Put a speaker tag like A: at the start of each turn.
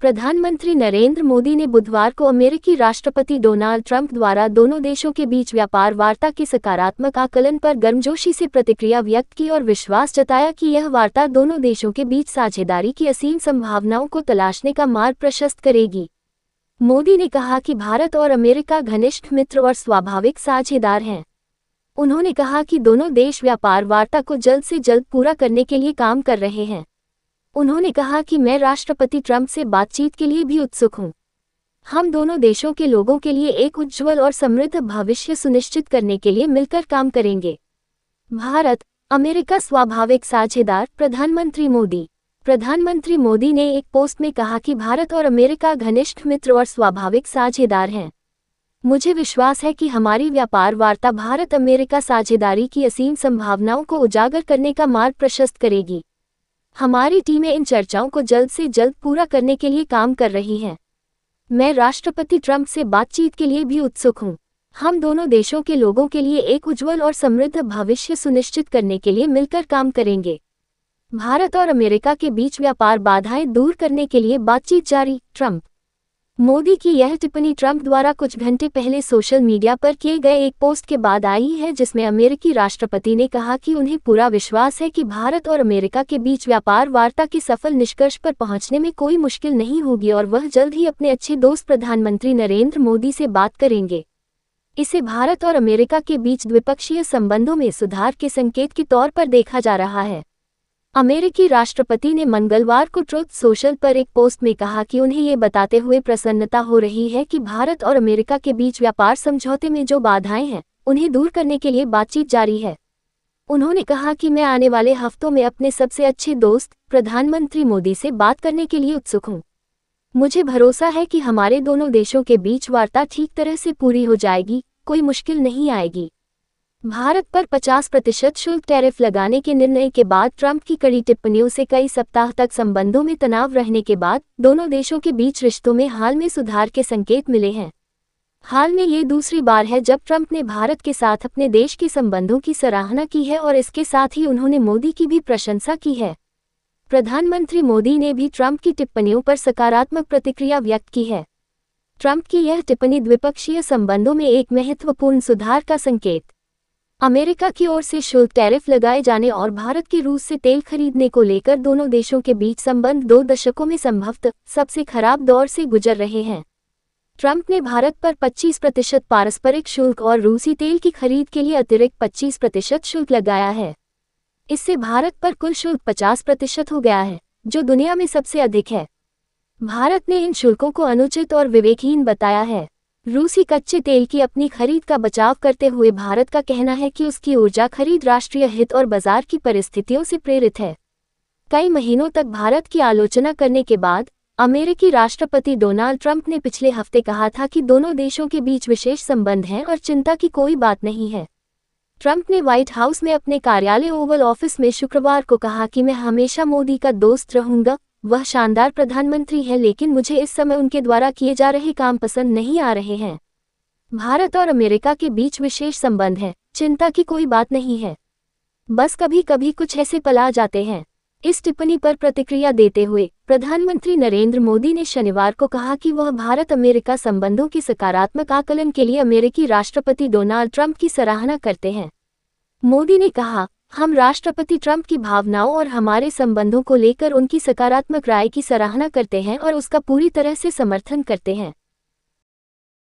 A: प्रधानमंत्री नरेंद्र मोदी ने बुधवार को अमेरिकी राष्ट्रपति डोनाल्ड ट्रंप द्वारा दोनों देशों के बीच व्यापार वार्ता के सकारात्मक आकलन पर गर्मजोशी से प्रतिक्रिया व्यक्त की और विश्वास जताया कि यह वार्ता दोनों देशों के बीच साझेदारी की असीम संभावनाओं को तलाशने का मार्ग प्रशस्त करेगी। मोदी ने कहा कि भारत और अमेरिका घनिष्ठ मित्र और स्वाभाविक साझेदार हैं। उन्होंने कहा कि दोनों देश व्यापार वार्ता को जल्द से जल्द पूरा करने के लिए काम कर रहे हैं। उन्होंने कहा कि मैं राष्ट्रपति ट्रंप से बातचीत के लिए भी उत्सुक हूं। हम दोनों देशों के लोगों के लिए एक उज्ज्वल और समृद्ध भविष्य सुनिश्चित करने के लिए मिलकर काम करेंगे। भारत अमेरिका स्वाभाविक साझेदार प्रधानमंत्री मोदी ने एक पोस्ट में कहा कि भारत और अमेरिका घनिष्ठ मित्र और स्वाभाविक साझेदार हैं। मुझे विश्वास है कि हमारी व्यापार वार्ता भारत अमेरिका साझेदारी की असीम संभावनाओं को उजागर करने का मार्ग प्रशस्त करेगी। हमारी टीमें इन चर्चाओं को जल्द से जल्द पूरा करने के लिए काम कर रही हैं। मैं राष्ट्रपति ट्रंप से बातचीत के लिए भी उत्सुक हूं। हम दोनों देशों के लोगों के लिए एक उज्ज्वल और समृद्ध भविष्य सुनिश्चित करने के लिए मिलकर काम करेंगे। भारत और अमेरिका के बीच व्यापार बाधाएं दूर करने के लिए बातचीत जारी। ट्रंप मोदी की यह टिप्पणी ट्रंप द्वारा कुछ घंटे पहले सोशल मीडिया पर किए गए एक पोस्ट के बाद आई है, जिसमें अमेरिकी राष्ट्रपति ने कहा कि उन्हें पूरा विश्वास है कि भारत और अमेरिका के बीच व्यापार वार्ता के सफल निष्कर्ष पर पहुंचने में कोई मुश्किल नहीं होगी और वह जल्द ही अपने अच्छे दोस्त प्रधानमंत्री नरेंद्र मोदी से बात करेंगे। इसे भारत और अमेरिका के बीच द्विपक्षीय संबंधों में सुधार के संकेत के तौर पर देखा जा रहा है। अमेरिकी राष्ट्रपति ने मंगलवार को ट्रुथ सोशल पर एक पोस्ट में कहा कि उन्हें ये बताते हुए प्रसन्नता हो रही है कि भारत और अमेरिका के बीच व्यापार समझौते में जो बाधाएं हैं, उन्हें दूर करने के लिए बातचीत जारी है। उन्होंने कहा कि मैं आने वाले हफ्तों में अपने सबसे अच्छे दोस्त प्रधानमंत्री मोदी से बात करने के लिए उत्सुक हूं। मुझे भरोसा है कि हमारे दोनों देशों के बीच वार्ता ठीक तरह से पूरी हो जाएगी, कोई मुश्किल नहीं आएगी। भारत पर 50% शुल्क टैरिफ लगाने के निर्णय के बाद ट्रंप की कड़ी टिप्पणियों से कई सप्ताह तक संबंधों में तनाव रहने के बाद दोनों देशों के बीच रिश्तों में हाल में सुधार के संकेत मिले हैं। हाल में ये दूसरी बार है जब ट्रंप ने भारत के साथ अपने देश के संबंधों की सराहना की है और इसके साथ ही उन्होंने मोदी की भी प्रशंसा की है। प्रधानमंत्री मोदी ने भी ट्रंप की टिप्पणियों पर सकारात्मक प्रतिक्रिया व्यक्त की है। ट्रंप की यह टिप्पणी द्विपक्षीय संबंधों में एक महत्वपूर्ण सुधार का संकेत। अमेरिका की ओर से शुल्क टैरिफ लगाए जाने और भारत के रूस से तेल खरीदने को लेकर दोनों देशों के बीच संबंध 2 दशकों में संभवतः सबसे खराब दौर से गुजर रहे हैं। ट्रंप ने भारत पर 25% पारस्परिक शुल्क और रूसी तेल की खरीद के लिए अतिरिक्त 25% शुल्क लगाया है। इससे भारत पर कुल शुल्क 50% हो गया है, जो दुनिया में सबसे अधिक है। भारत ने इन शुल्कों को अनुचित और विवेकहीन बताया है। रूसी कच्चे तेल की अपनी खरीद का बचाव करते हुए भारत का कहना है कि उसकी ऊर्जा खरीद राष्ट्रीय हित और बाजार की परिस्थितियों से प्रेरित है। कई महीनों तक भारत की आलोचना करने के बाद अमेरिकी राष्ट्रपति डोनाल्ड ट्रंप ने पिछले हफ्ते कहा था कि दोनों देशों के बीच विशेष संबंध हैं और चिंता की कोई बात नहीं है। ट्रंप ने व्हाइट हाउस में अपने कार्यालय ओवल ऑफिस में शुक्रवार को कहा कि मैं हमेशा मोदी का दोस्त रहूंगा। वह शानदार प्रधानमंत्री है, लेकिन मुझे इस समय उनके द्वारा किए जा रहे काम पसंद नहीं आ रहे हैं। भारत और अमेरिका के बीच विशेष संबंध है, चिंता की कोई बात नहीं है। बस कभी कभी कुछ ऐसे पल आ जाते हैं। इस टिप्पणी पर प्रतिक्रिया देते हुए प्रधानमंत्री नरेंद्र मोदी ने शनिवार को कहा कि वह भारत अमेरिका संबंधों के सकारात्मक आकलन के लिए अमेरिकी राष्ट्रपति डोनाल्ड ट्रंप की सराहना करते हैं। मोदी ने कहा, हम राष्ट्रपति ट्रंप की भावनाओं और हमारे संबंधों को लेकर उनकी सकारात्मक राय की सराहना करते हैं और उसका पूरी तरह से समर्थन करते हैं।